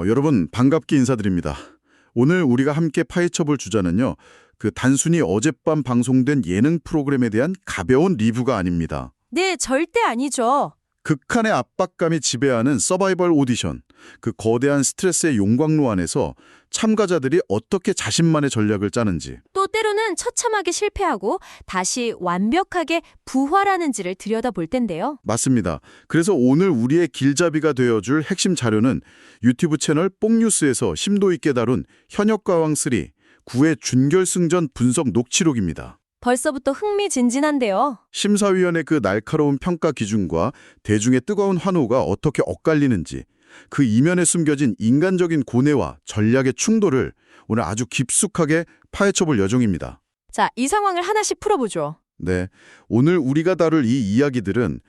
여러분 반갑게 인사드립니다. 오늘 우리가 함께 파헤쳐볼 주제는요. 단순히 어젯밤 방송된 예능 프로그램에 대한 가벼운 리뷰가 아닙니다. 네, 절대 아니죠. 극한의 압박감이 지배하는 서바이벌 오디션, 거대한 스트레스의 용광로 안에서 참가자들이 어떻게 자신만의 전략을 짜는지, 또 때로는 처참하게 실패하고 다시 완벽하게 부활하는지를 들여다볼 텐데요. 맞습니다. 그래서 오늘 우리의 길잡이가 되어줄 핵심 자료는 유튜브 채널 뽕뉴스에서 심도 있게 다룬 현역가왕 3, 9회 준결승전 분석 녹취록입니다. 벌써부터 흥미진진한데요. 심사위원의 날카로운 평가 기준과 대중의 뜨거운 환호가 어떻게 엇갈리는지, 그 이면에 숨겨진 인간적인 고뇌와 전략의 충돌을 오늘 아주 깊숙하게 파헤쳐볼 예정입니다. 자, 이 상황을 하나씩 풀어보죠. 네, 오늘 우리가 다룰 이 이야기들은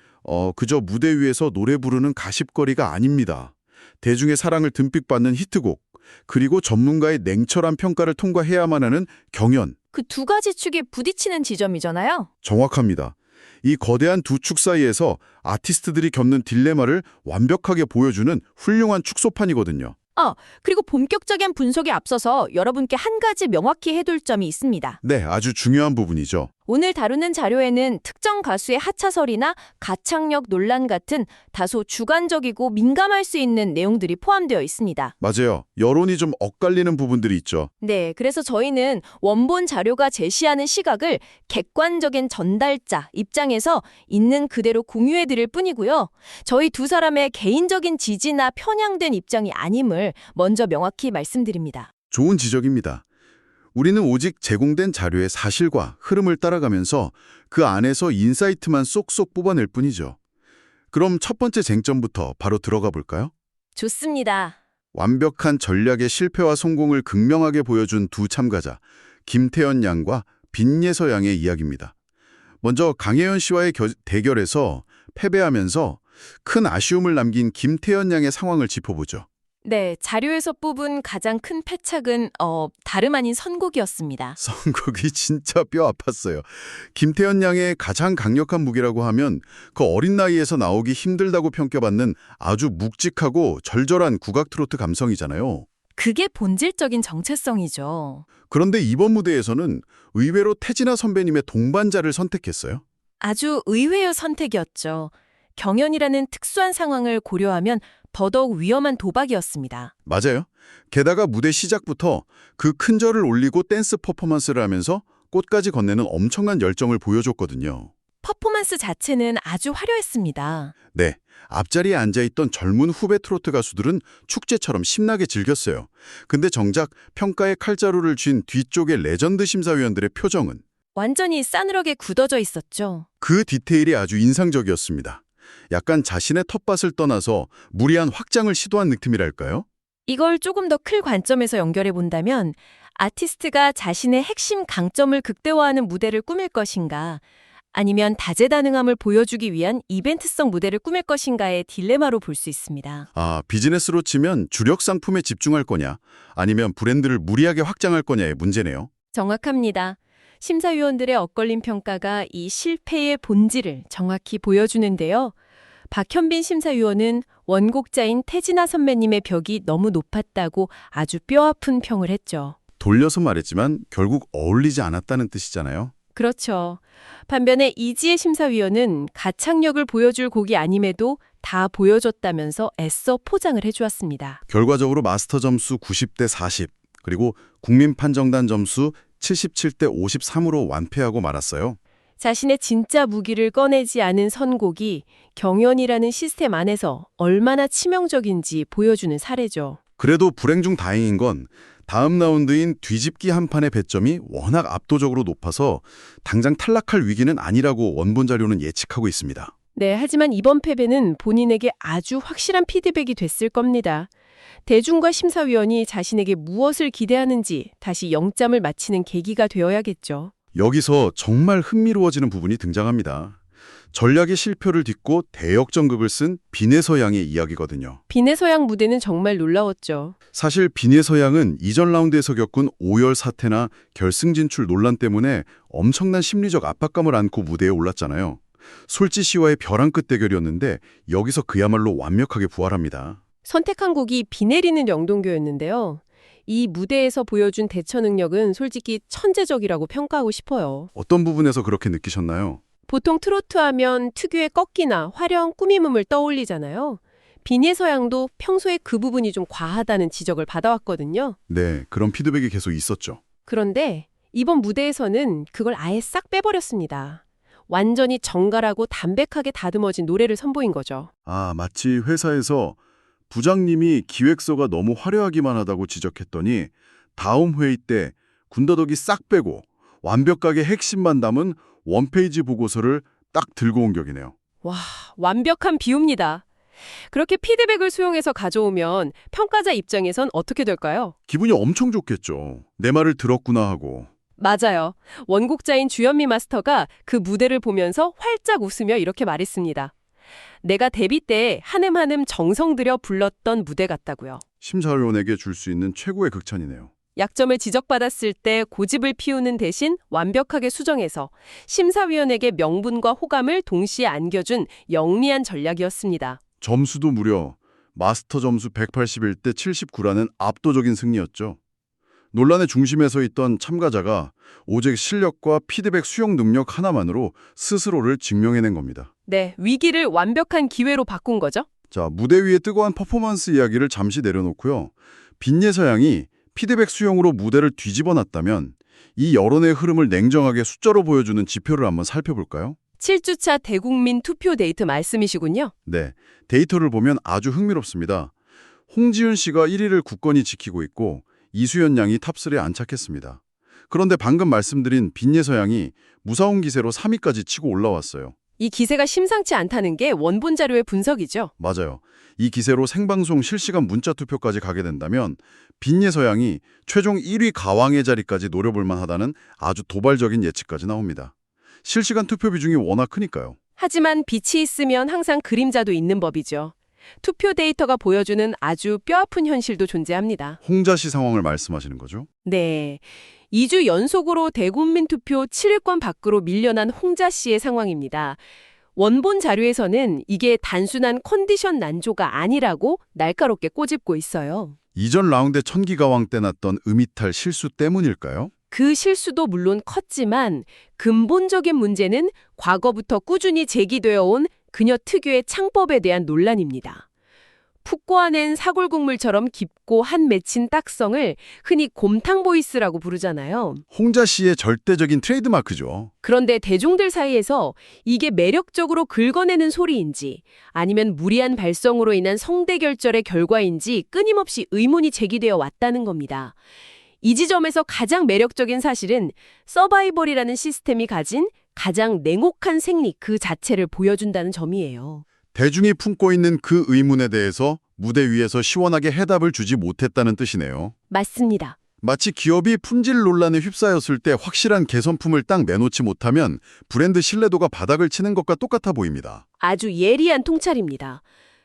그저 무대 위에서 노래 부르는 가십거리가 아닙니다. 대중의 사랑을 듬뿍 받는 히트곡, 그리고 전문가의 냉철한 평가를 통과해야만 하는 경연. 그 두 가지 축이 부딪히는 지점이잖아요. 정확합니다. 이 거대한 두 축 사이에서 아티스트들이 겪는 딜레마를 완벽하게 보여주는 훌륭한 축소판이거든요. 그리고 본격적인 분석에 앞서서 여러분께 한 가지 명확히 해둘 점이 있습니다. 네, 아주 중요한 부분이죠. 오늘 다루는 자료에는 특정 가수의 하차설이나 가창력 논란 같은 다소 주관적이고 민감할 수 있는 내용들이 포함되어 있습니다. 맞아요. 여론이 좀 엇갈리는 부분들이 있죠. 네, 그래서 저희는 원본 자료가 제시하는 시각을 객관적인 전달자 입장에서 있는 그대로 공유해드릴 뿐이고요. 저희 두 사람의 개인적인 지지나 편향된 입장이 아님을 먼저 명확히 말씀드립니다. 좋은 지적입니다. 우리는 오직 제공된 자료의 사실과 흐름을 따라가면서 그 안에서 인사이트만 쏙쏙 뽑아낼 뿐이죠. 그럼 첫 번째 쟁점부터 바로 들어가 볼까요? 좋습니다. 완벽한 전략의 실패와 성공을 극명하게 보여준 두 참가자, 김태현 양과 빈예서 양의 이야기입니다. 먼저 강혜연 씨와의 대결에서 패배하면서 큰 아쉬움을 남긴 김태현 양의 상황을 짚어보죠. 네, 자료에서 뽑은 가장 큰 패착은 다름 아닌 선곡이었습니다. 선곡이 진짜 뼈 아팠어요. 김태현 양의 가장 강력한 무기라고 하면 그 어린 나이에서 나오기 힘들다고 평가받는 아주 묵직하고 절절한 국악 트로트 감성이잖아요. 그게 본질적인 정체성이죠. 그런데 이번 무대에서는 의외로 태진아 선배님의 동반자를 선택했어요. 아주 의외의 선택이었죠. 경연이라는 특수한 상황을 고려하면 더더욱 위험한 도박이었습니다. 맞아요. 게다가 무대 시작부터 그 큰절을 올리고 댄스 퍼포먼스를 하면서 꽃까지 건네는 엄청난 열정을 보여줬거든요. 퍼포먼스 자체는 아주 화려했습니다. 네, 앞자리에 앉아있던 젊은 후배 트로트 가수들은 축제처럼 신나게 즐겼어요. 근데 정작 평가의 칼자루를 쥔 뒤쪽의 레전드 심사위원들의 표정은 완전히 싸늘하게 굳어져 있었죠. 그 디테일이 아주 인상적이었습니다. 약간 자신의 텃밭을 떠나서 무리한 확장을 시도한 느낌이랄까요? 이걸 조금 더 클 관점에서 연결해 본다면 아티스트가 자신의 핵심 강점을 극대화하는 무대를 꾸밀 것인가 아니면 다재다능함을 보여주기 위한 이벤트성 무대를 꾸밀 것인가의 딜레마로 볼 수 있습니다. 비즈니스로 치면 주력 상품에 집중할 거냐 아니면 브랜드를 무리하게 확장할 거냐의 문제네요. 정확합니다. 심사위원들의 엇걸린 평가가 이 실패의 본질을 정확히 보여주는데요. 박현빈 심사위원은 원곡자인 태진아 선배님의 벽이 너무 높았다고 아주 뼈아픈 평을 했죠. 돌려서 말했지만 결국 어울리지 않았다는 뜻이잖아요. 그렇죠. 반면에 이지혜 심사위원은 가창력을 보여줄 곡이 아님에도 다 보여줬다면서 애써 포장을 해주었습니다. 결과적으로 마스터 점수 90대 40, 그리고 국민판정단 점수 77대 53으로 완패하고 말았어요. 자신의 진짜 무기를 꺼내지 않은 선곡이 경연이라는 시스템 안에서 얼마나 치명적인지 보여주는 사례죠. 그래도 불행 중 다행인 건 다음 라운드인 뒤집기 한 판의 배점이 워낙 압도적으로 높아서 당장 탈락할 위기는 아니라고 원본 자료는 예측하고 있습니다. 네, 하지만 이번 패배는 본인에게 아주 확실한 피드백이 됐을 겁니다. 대중과 심사위원이 자신에게 무엇을 기대하는지 다시 영점을 맞히는 계기가 되어야겠죠. 여기서 정말 흥미로워지는 부분이 등장합니다. 전략의 실패를 딛고 대역전극을 쓴 빈예서 양의 이야기거든요. 빈예서 양 무대는 정말 놀라웠죠. 사실 빈예서 양은 이전 라운드에서 겪은 오열 사태나 결승 진출 논란 때문에 엄청난 심리적 압박감을 안고 무대에 올랐잖아요. 솔지 씨와의 벼랑 끝 대결이었는데 여기서 그야말로 완벽하게 부활합니다. 선택한 곡이 비 내리는 영동교였는데요. 이 무대에서 보여준 대처 능력은 솔직히 천재적이라고 평가하고 싶어요. 어떤 부분에서 그렇게 느끼셨나요? 보통 트로트 하면 특유의 꺾기나 화려한 꾸밈음을 떠올리잖아요. 빈예서양도 평소에 그 부분이 좀 과하다는 지적을 받아왔거든요. 네, 그런 피드백이 계속 있었죠. 그런데 이번 무대에서는 그걸 아예 싹 빼버렸습니다. 완전히 정갈하고 담백하게 다듬어진 노래를 선보인 거죠. 아, 마치 회사에서 부장님이 기획서가 너무 화려하기만 하다고 지적했더니 다음 회의 때 군더더기 싹 빼고 완벽하게 핵심만 담은 원페이지 보고서를 딱 들고 온 격이네요. 와, 완벽한 비유입니다. 그렇게 피드백을 수용해서 가져오면 평가자 입장에선 어떻게 될까요? 기분이 엄청 좋겠죠. 내 말을 들었구나 하고. 맞아요. 원곡자인 주현미 마스터가 그 무대를 보면서 활짝 웃으며 이렇게 말했습니다. 내가 데뷔 때 한음 한음 정성 들여 불렀던 무대 같다고요. 심사위원에게 줄 수 있는 최고의 극찬이네요. 약점을 지적받았을 때 고집을 피우는 대신 완벽하게 수정해서 심사위원에게 명분과 호감을 동시에 안겨준 영리한 전략이었습니다. 점수도 무려 마스터 점수 181대 79라는 압도적인 승리였죠. 논란의 중심에 서 있던 참가자가 오직 실력과 피드백 수용 능력 하나만으로 스스로를 증명해낸 겁니다. 네, 위기를 완벽한 기회로 바꾼 거죠. 자, 무대 위의 뜨거운 퍼포먼스 이야기를 잠시 내려놓고요. 빈예서양이 피드백 수용으로 무대를 뒤집어 놨다면 이 여론의 흐름을 냉정하게 숫자로 보여주는 지표를 한번 살펴볼까요? 7주차 대국민 투표 데이트 말씀이시군요. 네, 데이터를 보면 아주 흥미롭습니다. 홍지윤 씨가 1위를 굳건히 지키고 있고 이수연 양이 탑3에 안착했습니다. 그런데 방금 말씀드린 빈예서양이 무사운 기세로 3위까지 치고 올라왔어요. 이 기세가 심상치 않다는 게 원본 자료의 분석이죠. 맞아요. 이 기세로 생방송 실시간 문자 투표까지 가게 된다면 빈예서양이 최종 1위 가왕의 자리까지 노려볼 만하다는 아주 도발적인 예측까지 나옵니다. 실시간 투표 비중이 워낙 크니까요. 하지만 빛이 있으면 항상 그림자도 있는 법이죠. 투표 데이터가 보여주는 아주 뼈아픈 현실도 존재합니다. 홍자 씨 상황을 말씀하시는 거죠? 네. 2주 연속으로 대국민 투표 7위권 밖으로 밀려난 홍자 씨의 상황입니다. 원본 자료에서는 이게 단순한 컨디션 난조가 아니라고 날카롭게 꼬집고 있어요. 이전 라운드 천기가왕 때 났던 음이탈 실수 때문일까요? 그 실수도 물론 컸지만 근본적인 문제는 과거부터 꾸준히 제기되어 온 그녀 특유의 창법에 대한 논란입니다. 푹 꼬아낸 사골국물처럼 깊고 한 맺힌 딱성을 흔히 곰탕 보이스라고 부르잖아요. 홍자 씨의 절대적인 트레이드마크죠. 그런데 대중들 사이에서 이게 매력적으로 긁어내는 소리인지 아니면 무리한 발성으로 인한 성대결절의 결과인지 끊임없이 의문이 제기되어 왔다는 겁니다. 이 지점에서 가장 매력적인 사실은 서바이벌이라는 시스템이 가진 가장 냉혹한 생리 그 자체를 보여준다는 점이에요. 대중이 품고 있는 그 의문에 대해서 무대 위에서 시원하게 해답을 주지 못했다는 뜻이네요. 맞습니다. 마치 기업이 품질 논란에 휩싸였을 때 확실한 개선품을 딱 내놓지 못하면 브랜드 신뢰도가 바닥을 치는 것과 똑같아 보입니다. 아주 예리한 통찰입니다.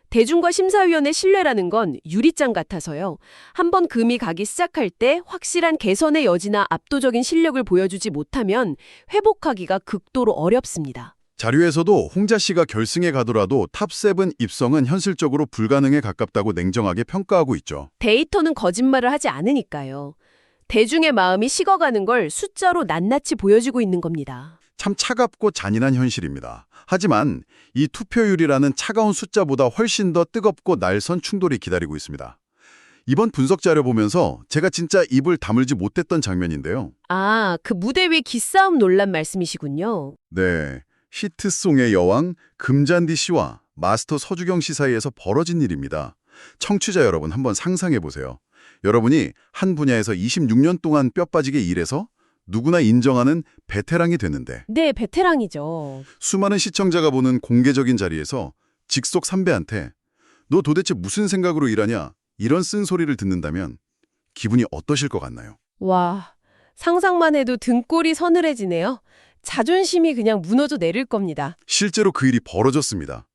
대중과 심사위원의 신뢰라는 건 유리장 같아서요. 한번 금이 가기 시작할 때 확실한 개선의 여지나 압도적인 실력을 보여주지 못하면 회복하기가 극도로 어렵습니다. 자료에서도 홍자 씨가 결승에 가더라도 탑7 입성은 현실적으로 불가능에 가깝다고 냉정하게 평가하고 있죠. 데이터는 거짓말을 하지 않으니까요. 대중의 마음이 식어가는 걸 숫자로 낱낱이 보여주고 있는 겁니다. 참 차갑고 잔인한 현실입니다. 하지만 이 투표율이라는 차가운 숫자보다 훨씬 더 뜨겁고 날선 충돌이 기다리고 있습니다. 이번 분석 자료 보면서 제가 진짜 입을 다물지 못했던 장면인데요. 아, 그 무대 위 기싸움 논란 말씀이시군요. 네, 히트송의 여왕 금잔디 씨와 마스터 서주경 씨 사이에서 벌어진 일입니다. 청취자 여러분 한번 상상해 보세요. 여러분이 한 분야에서 26년 동안 뼈 빠지게 일해서 누구나 인정하는 베테랑이 됐는데 네, 베테랑이죠. 수많은 시청자가 보는 공개적인 자리에서 직속 선배한테 너 도대체 무슨 생각으로 일하냐 이런 쓴소리를 듣는다면 기분이 어떠실 것 같나요? 와, 상상만 해도 등골이 서늘해지네요. 자존심이 그냥 무너져 내릴 겁니다. 실제로 그 일이 벌어졌습니다.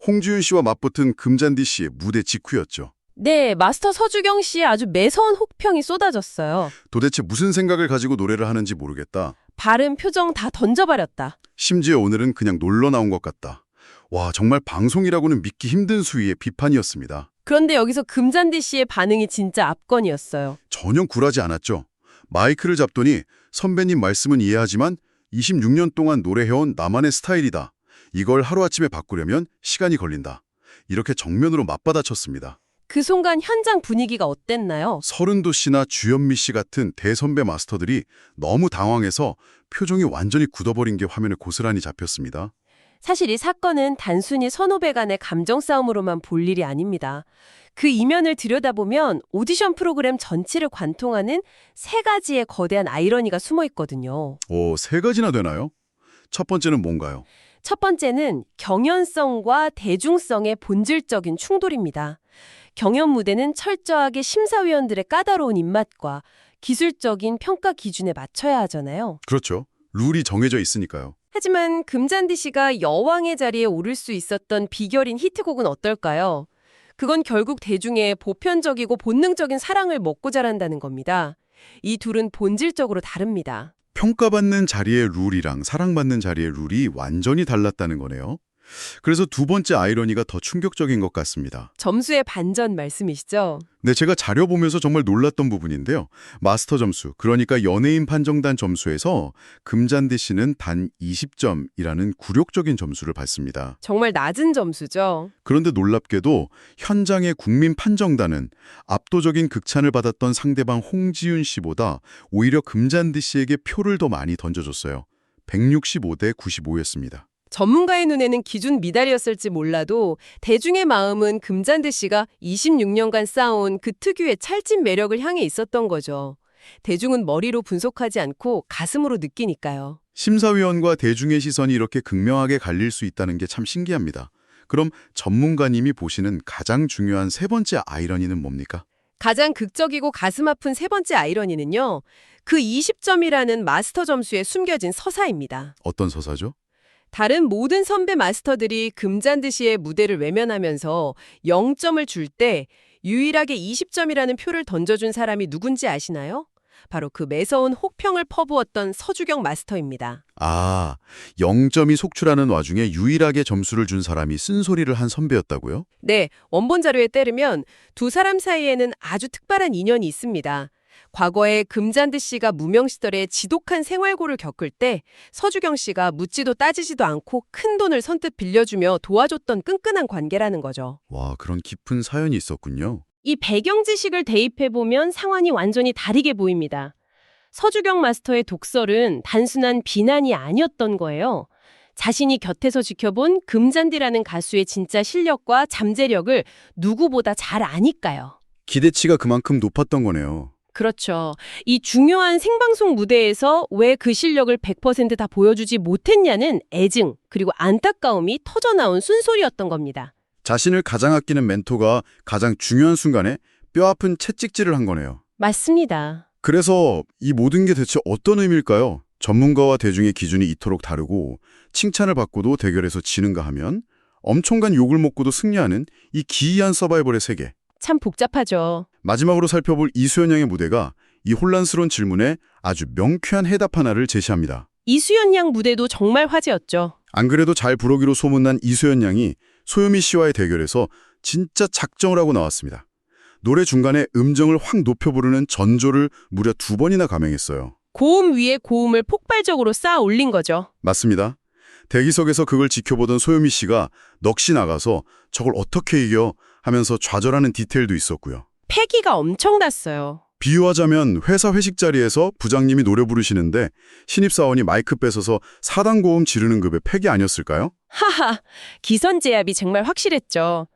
홍지윤 씨와 맞붙은 금잔디 씨의 무대 직후였죠. 네, 마스터 서주경 씨의 아주 매서운 혹평이 쏟아졌어요. 도대체 무슨 생각을 가지고 노래를 하는지 모르겠다. 발음, 표정 다 던져버렸다. 심지어 오늘은 그냥 놀러 나온 것 같다. 와, 정말 방송이라고는 믿기 힘든 수위의 비판이었습니다. 그런데 여기서 금잔디 씨의 반응이 진짜 압권이었어요. 전혀 굴하지 않았죠. 마이크를 잡더니 선배님 말씀은 이해하지만 26년 동안 노래해온 나만의 스타일이다. 이걸 하루아침에 바꾸려면 시간이 걸린다. 이렇게 정면으로 맞받아쳤습니다. 그 순간 현장 분위기가 어땠나요? 서른도 씨나 주현미 씨 같은 대선배 마스터들이 너무 당황해서 표정이 완전히 굳어버린 게 화면에 고스란히 잡혔습니다. 사실 이 사건은 단순히 선후배 간의 감정 싸움으로만 볼 일이 아닙니다. 그 이면을 들여다보면 오디션 프로그램 전체를 관통하는 세 가지의 거대한 아이러니가 숨어 있거든요. 오, 세 가지나 되나요? 첫 번째는 뭔가요? 첫 번째는 경연성과 대중성의 본질적인 충돌입니다. 경연 무대는 철저하게 심사위원들의 까다로운 입맛과 기술적인 평가 기준에 맞춰야 하잖아요. 그렇죠. 룰이 정해져 있으니까요. 하지만 금잔디 씨가 여왕의 자리에 오를 수 있었던 비결인 히트곡은 어떨까요? 그건 결국 대중의 보편적이고 본능적인 사랑을 먹고 자란다는 겁니다. 이 둘은 본질적으로 다릅니다. 평가받는 자리의 룰이랑 사랑받는 자리의 룰이 완전히 달랐다는 거네요. 그래서 두 번째 아이러니가 더 충격적인 것 같습니다. 점수의 반전 말씀이시죠? 네, 제가 자료 보면서 정말 놀랐던 부분인데요. 마스터 점수, 그러니까 연예인 판정단 점수에서 금잔디 씨는 단 20점이라는 굴욕적인 점수를 받습니다. 정말 낮은 점수죠. 그런데 놀랍게도 현장의 국민 판정단은 압도적인 극찬을 받았던 상대방 홍지윤 씨보다 오히려 금잔디 씨에게 표를 더 많이 던져줬어요. 165대 95였습니다. 전문가의 눈에는 기준 미달이었을지 몰라도 대중의 마음은 금잔디 씨가 26년간 쌓아온 그 특유의 찰진 매력을 향해 있었던 거죠. 대중은 머리로 분석하지 않고 가슴으로 느끼니까요. 심사위원과 대중의 시선이 이렇게 극명하게 갈릴 수 있다는 게 참 신기합니다. 그럼 전문가님이 보시는 가장 중요한 세 번째 아이러니는 뭡니까? 가장 극적이고 가슴 아픈 세 번째 아이러니는요. 그 20점이라는 마스터 점수에 숨겨진 서사입니다. 어떤 서사죠? 다른 모든 선배 마스터들이 금잔디 씨의 무대를 외면하면서 0점을 줄 때 유일하게 20점이라는 표를 던져준 사람이 누군지 아시나요? 바로 그 매서운 혹평을 퍼부었던 서주경 마스터입니다. 아, 0점이 속출하는 와중에 유일하게 점수를 준 사람이 쓴소리를 한 선배였다고요? 네, 원본 자료에 따르면 두 사람 사이에는 아주 특별한 인연이 있습니다. 과거에 금잔디 씨가 무명 시절에 지독한 생활고를 겪을 때 서주경 씨가 묻지도 따지지도 않고 큰 돈을 선뜻 빌려주며 도와줬던 끈끈한 관계라는 거죠. 와, 그런 깊은 사연이 있었군요. 이 배경 지식을 대입해보면 상황이 완전히 다르게 보입니다. 서주경 마스터의 독설은 단순한 비난이 아니었던 거예요. 자신이 곁에서 지켜본 금잔디라는 가수의 진짜 실력과 잠재력을 누구보다 잘 아니까요. 기대치가 그만큼 높았던 거네요. 그렇죠. 이 중요한 생방송 무대에서 왜 그 실력을 100%다 보여주지 못했냐는 애증 그리고 안타까움이 터져나온 순소리였던 겁니다. 자신을 가장 아끼는 멘토가 가장 중요한 순간에 뼈아픈 채찍질을 한 거네요. 맞습니다. 그래서 이 모든 게 대체 어떤 의미일까요? 전문가와 대중의 기준이 이토록 다르고 칭찬을 받고도 대결에서 지는가 하면 엄청난 욕을 먹고도 승리하는 이 기이한 서바이벌의 세계. 참 복잡하죠. 마지막으로 살펴볼 이수연 양의 무대가 이 혼란스러운 질문에 아주 명쾌한 해답 하나를 제시합니다. 이수연 양 무대도 정말 화제였죠. 안 그래도 잘 부르기로 소문난 이수연 양이 소유미 씨와의 대결에서 진짜 작정을 하고 나왔습니다. 노래 중간에 음정을 확 높여 부르는 전조를 무려 2번이나 감행했어요. 고음 위에 고음을 폭발적으로 쌓아 올린 거죠. 맞습니다. 대기석에서 그걸 지켜보던 소유미 씨가 넋이 나가서 저걸 어떻게 이겨 하면서 좌절하는 디테일도 있었고요. 패기가 엄청났어요. 비유하자면 회사 회식 자리에서 부장님이 노래 부르시는데 신입사원이 마이크 뺏어서 사단 고음 지르는 급의 패기 아니었을까요? 하하, 기선제압이 정말 확실했죠.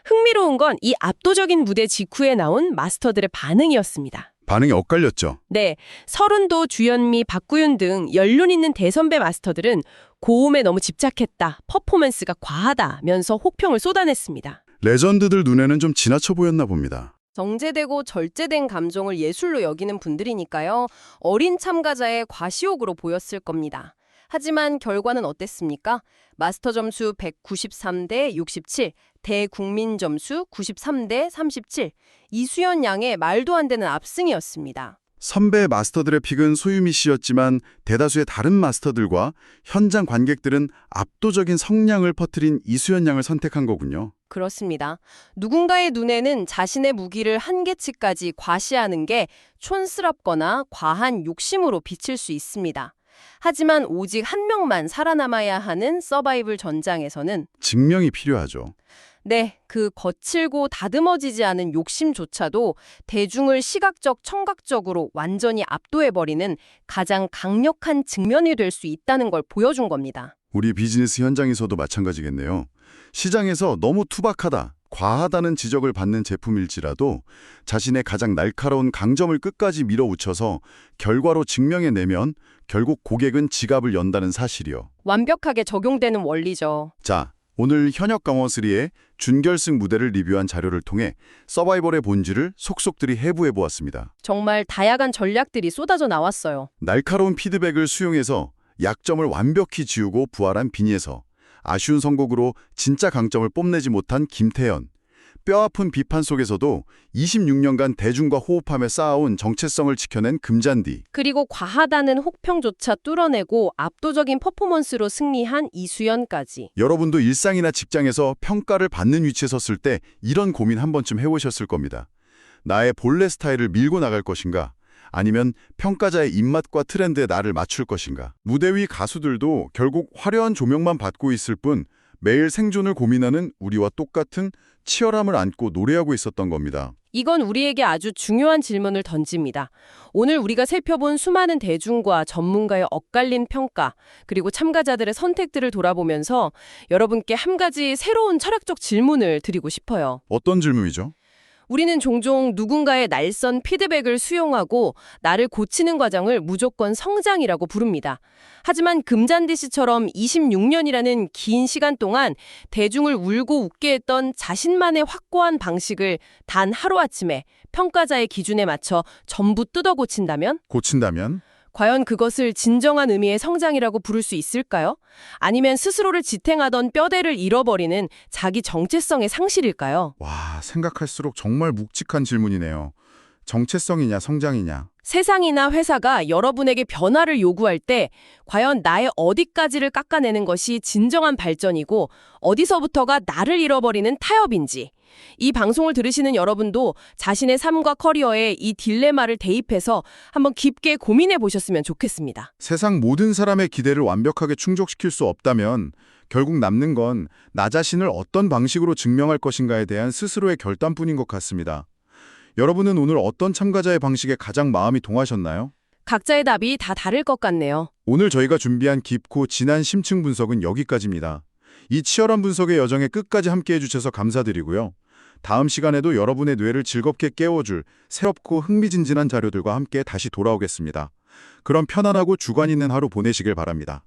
흥미로운 건 이 압도적인 무대 직후에 나온 마스터들의 반응이었습니다. 반응이 엇갈렸죠. 네, 서른도, 주현미, 박구윤 등 연륜 있는 대선배 마스터들은 고음에 너무 집착했다, 퍼포먼스가 과하다면서 혹평을 쏟아냈습니다. 레전드들 눈에는 좀 지나쳐 보였나 봅니다. 정제되고 절제된 감정을 예술로 여기는 분들이니까요. 어린 참가자의 과시욕으로 보였을 겁니다. 하지만 결과는 어땠습니까? 마스터 점수 193대 67, 대국민 점수 93대 37, 이수연 양의 말도 안 되는 압승이었습니다. 선배 마스터들의 픽은 소유미 씨였지만 대다수의 다른 마스터들과 현장 관객들은 압도적인 성량을 퍼뜨린 이수연 양을 선택한 거군요. 그렇습니다. 누군가의 눈에는 자신의 무기를 한계치까지 과시하는 게 촌스럽거나 과한 욕심으로 비칠 수 있습니다. 하지만 오직 한 명만 살아남아야 하는 서바이벌 전장에서는 증명이 필요하죠. 네, 그 거칠고 다듬어지지 않은 욕심조차도 대중을 시각적, 청각적으로 완전히 압도해버리는 가장 강력한 측면이 될 수 있다는 걸 보여준 겁니다. 우리 비즈니스 현장에서도 마찬가지겠네요. 시장에서 너무 투박하다, 과하다는 지적을 받는 제품일지라도 자신의 가장 날카로운 강점을 끝까지 밀어붙여서 결과로 증명해내면 결국 고객은 지갑을 연다는 사실이요. 완벽하게 적용되는 원리죠. 자, 오늘 현역 강원3의 준결승 무대를 리뷰한 자료를 통해 서바이벌의 본질을 속속들이 해부해보았습니다. 정말 다양한 전략들이 쏟아져 나왔어요. 날카로운 피드백을 수용해서 약점을 완벽히 지우고 부활한 빈예서, 아쉬운 선곡으로 진짜 강점을 뽐내지 못한 김태현, 뼈아픈 비판 속에서도 26년간 대중과 호흡하며 쌓아온 정체성을 지켜낸 금잔디. 그리고 과하다는 혹평조차 뚫어내고 압도적인 퍼포먼스로 승리한 이수연까지. 여러분도 일상이나 직장에서 평가를 받는 위치에 섰을 때 이런 고민 한 번쯤 해보셨을 겁니다. 나의 본래 스타일을 밀고 나갈 것인가? 아니면 평가자의 입맛과 트렌드에 나를 맞출 것인가? 무대 위 가수들도 결국 화려한 조명만 받고 있을 뿐 매일 생존을 고민하는 우리와 똑같은 치열함을 안고 노래하고 있었던 겁니다. 이건 우리에게 아주 중요한 질문을 던집니다. 오늘 우리가 살펴본 수많은 대중과 전문가의 엇갈린 평가, 그리고 참가자들의 선택들을 돌아보면서 여러분께 한 가지 새로운 철학적 질문을 드리고 싶어요. 어떤 질문이죠? 우리는 종종 누군가의 날선 피드백을 수용하고 나를 고치는 과정을 무조건 성장이라고 부릅니다. 하지만 금잔디 씨처럼 26년이라는 긴 시간 동안 대중을 울고 웃게 했던 자신만의 확고한 방식을 단 하루아침에 평가자의 기준에 맞춰 전부 뜯어 고친다면? 고친다면? 과연 그것을 진정한 의미의 성장이라고 부를 수 있을까요? 아니면 스스로를 지탱하던 뼈대를 잃어버리는 자기 정체성의 상실일까요? 와, 생각할수록 정말 묵직한 질문이네요. 정체성이냐 성장이냐. 세상이나 회사가 여러분에게 변화를 요구할 때 과연 나의 어디까지를 깎아내는 것이 진정한 발전이고 어디서부터가 나를 잃어버리는 타협인지, 이 방송을 들으시는 여러분도 자신의 삶과 커리어에 이 딜레마를 대입해서 한번 깊게 고민해 보셨으면 좋겠습니다. 세상 모든 사람의 기대를 완벽하게 충족시킬 수 없다면 결국 남는 건 나 자신을 어떤 방식으로 증명할 것인가에 대한 스스로의 결단뿐인 것 같습니다. 여러분은 오늘 어떤 참가자의 방식에 가장 마음이 동하셨나요? 각자의 답이 다 다를 것 같네요. 오늘 저희가 준비한 깊고 진한 심층 분석은 여기까지입니다. 이 치열한 분석의 여정에 끝까지 함께해 주셔서 감사드리고요. 다음 시간에도 여러분의 뇌를 즐겁게 깨워줄 새롭고 흥미진진한 자료들과 함께 다시 돌아오겠습니다. 그럼 편안하고 주관 있는 하루 보내시길 바랍니다.